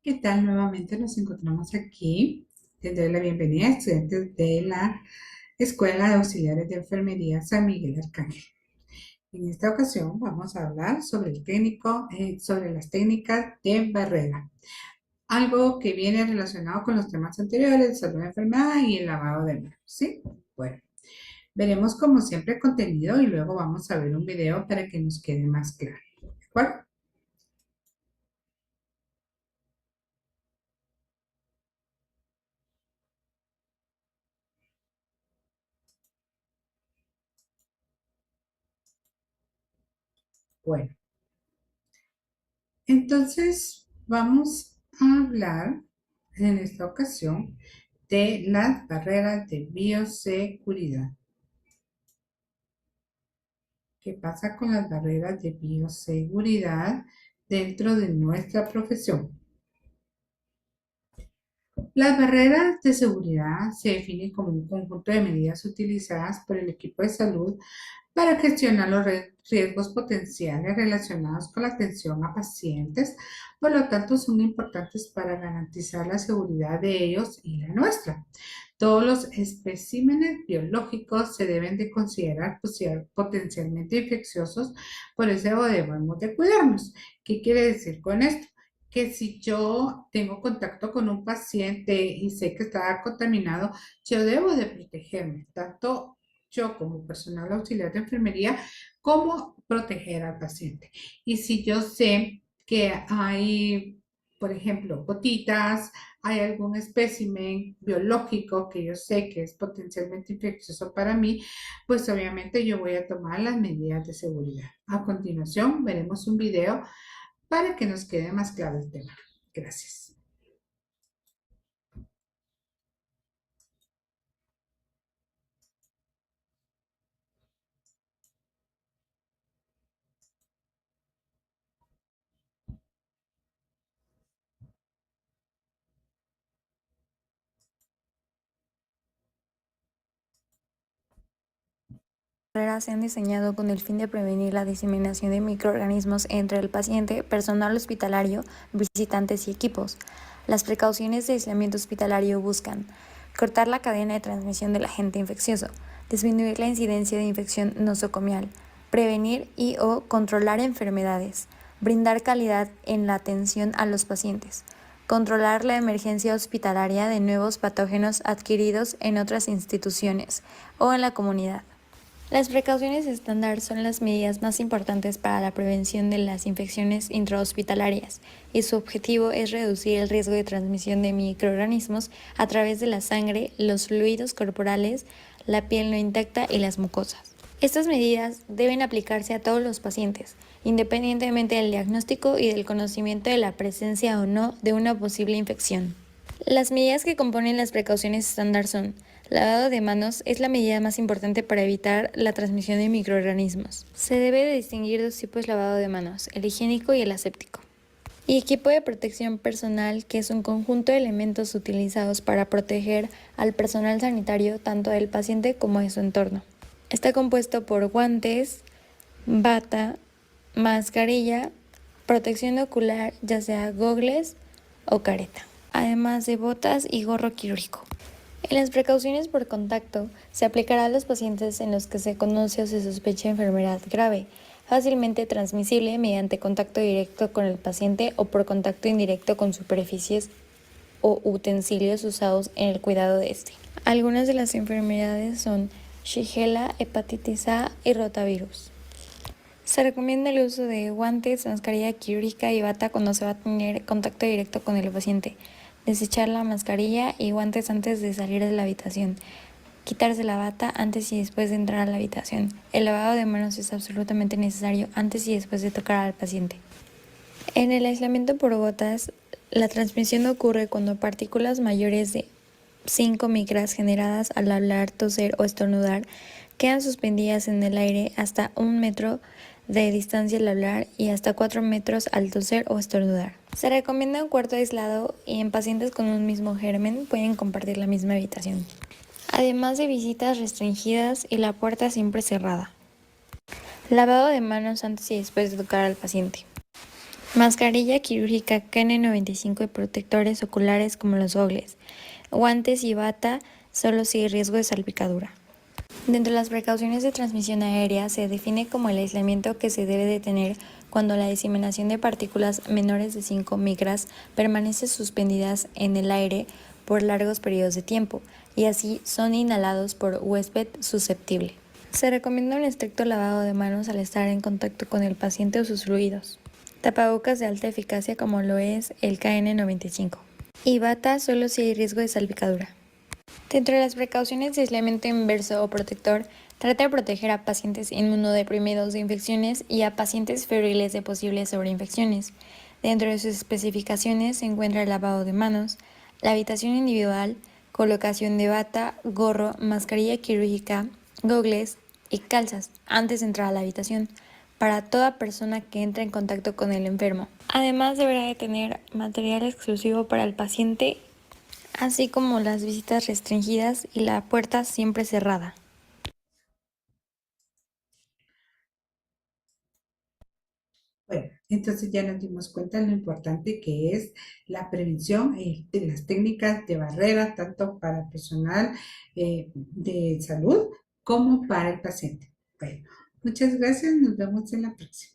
¿Qué tal? Nuevamente nos encontramos aquí. Les doy la bienvenida a estudiantes de la Escuela de Auxiliares de Enfermería San Miguel Arcángel. En esta ocasión vamos a hablar sobre sobre las técnicas de barrera, algo que viene relacionado con los temas anteriores, salud de enfermedad y el lavado de manos, ¿sí? Bueno, veremos como siempre el contenido y luego vamos a ver un video para que nos quede más claro. ¿De acuerdo? Bueno, entonces vamos a hablar en esta ocasión de las barreras de bioseguridad. ¿Qué pasa con las barreras de bioseguridad dentro de nuestra profesión? Las barreras de seguridad se definen como un conjunto de medidas utilizadas por el equipo de salud para gestionar los riesgos potenciales relacionados con la atención a pacientes. Por lo tanto, son importantes para garantizar la seguridad de ellos y la nuestra. Todos los especímenes biológicos se deben de considerar potencialmente infecciosos, por eso debemos de cuidarnos. ¿Qué quiere decir con esto? Que si yo tengo contacto con un paciente y sé que está contaminado, yo debo de protegerme, tanto yo como personal auxiliar de enfermería, como proteger al paciente. Y si yo sé que hay, por ejemplo, gotitas, hay algún espécimen biológico que yo sé que es potencialmente infeccioso para mí, pues obviamente yo voy a tomar las medidas de seguridad. A continuación, veremos un video para que nos quede más claro el tema. Gracias. Barreras se han diseñado con el fin de prevenir la diseminación de microorganismos entre el paciente, personal hospitalario, visitantes y equipos. Las precauciones de aislamiento hospitalario buscan cortar la cadena de transmisión del agente infeccioso, disminuir la incidencia de infección nosocomial, prevenir y o controlar enfermedades, brindar calidad en la atención a los pacientes, controlar la emergencia hospitalaria de nuevos patógenos adquiridos en otras instituciones o en la comunidad. Las precauciones estándar son las medidas más importantes para la prevención de las infecciones intrahospitalarias y su objetivo es reducir el riesgo de transmisión de microorganismos a través de la sangre, los fluidos corporales, la piel no intacta y las mucosas. Estas medidas deben aplicarse a todos los pacientes, independientemente del diagnóstico y del conocimiento de la presencia o no de una posible infección. Las medidas que componen las precauciones estándar son: lavado de manos es la medida más importante para evitar la transmisión de microorganismos. Se debe de distinguir dos tipos de lavado de manos, el higiénico y el aséptico. Y equipo de protección personal, que es un conjunto de elementos utilizados para proteger al personal sanitario tanto del paciente como de su entorno. Está compuesto por guantes, bata, mascarilla, protección ocular, ya sea gogles o careta, además de botas y gorro quirúrgico. En las precauciones por contacto, se aplicará a los pacientes en los que se conoce o se sospecha enfermedad grave, fácilmente transmisible mediante contacto directo con el paciente o por contacto indirecto con superficies o utensilios usados en el cuidado de este. Algunas de las enfermedades son Shigella, hepatitis A y rotavirus. Se recomienda el uso de guantes, mascarilla quirúrgica y bata cuando se va a tener contacto directo con el paciente. Desechar la mascarilla y guantes antes de salir de la habitación. Quitarse la bata antes y después de entrar a la habitación. El lavado de manos es absolutamente necesario antes y después de tocar al paciente. En el aislamiento por gotas, la transmisión ocurre cuando partículas mayores de 5 micras generadas al hablar, toser o estornudar quedan suspendidas en el aire hasta 1 metro de distancia al hablar y hasta 4 metros al toser o estornudar. Se recomienda un cuarto aislado y en pacientes con un mismo germen pueden compartir la misma habitación. Además de visitas restringidas y la puerta siempre cerrada. Lavado de manos antes y después de tocar al paciente. Mascarilla quirúrgica KN95 y protectores oculares como los gogles. Guantes y bata solo si hay riesgo de salpicadura. Dentro de las precauciones de transmisión aérea se define como el aislamiento que se debe de tener cuando la diseminación de partículas menores de 5 micras permanece suspendidas en el aire por largos periodos de tiempo y así son inhalados por huésped susceptible. Se recomienda un estricto lavado de manos al estar en contacto con el paciente o sus fluidos. Tapabocas de alta eficacia como lo es el KN95. Y bata solo si hay riesgo de salpicadura. Dentro de las precauciones de aislamiento inverso o protector, trata de proteger a pacientes inmunodeprimidos de infecciones y a pacientes febriles de posibles sobreinfecciones. Dentro de sus especificaciones se encuentra el lavado de manos, la habitación individual, colocación de bata, gorro, mascarilla quirúrgica, gogles y calzas antes de entrar a la habitación para toda persona que entre en contacto con el enfermo. Además, deberá de tener material exclusivo para el paciente, así como las visitas restringidas y la puerta siempre cerrada. Bueno, entonces ya nos dimos cuenta de lo importante que es la prevención de las técnicas de barrera, tanto para el personal de salud como para el paciente. Bueno, muchas gracias, nos vemos en la próxima.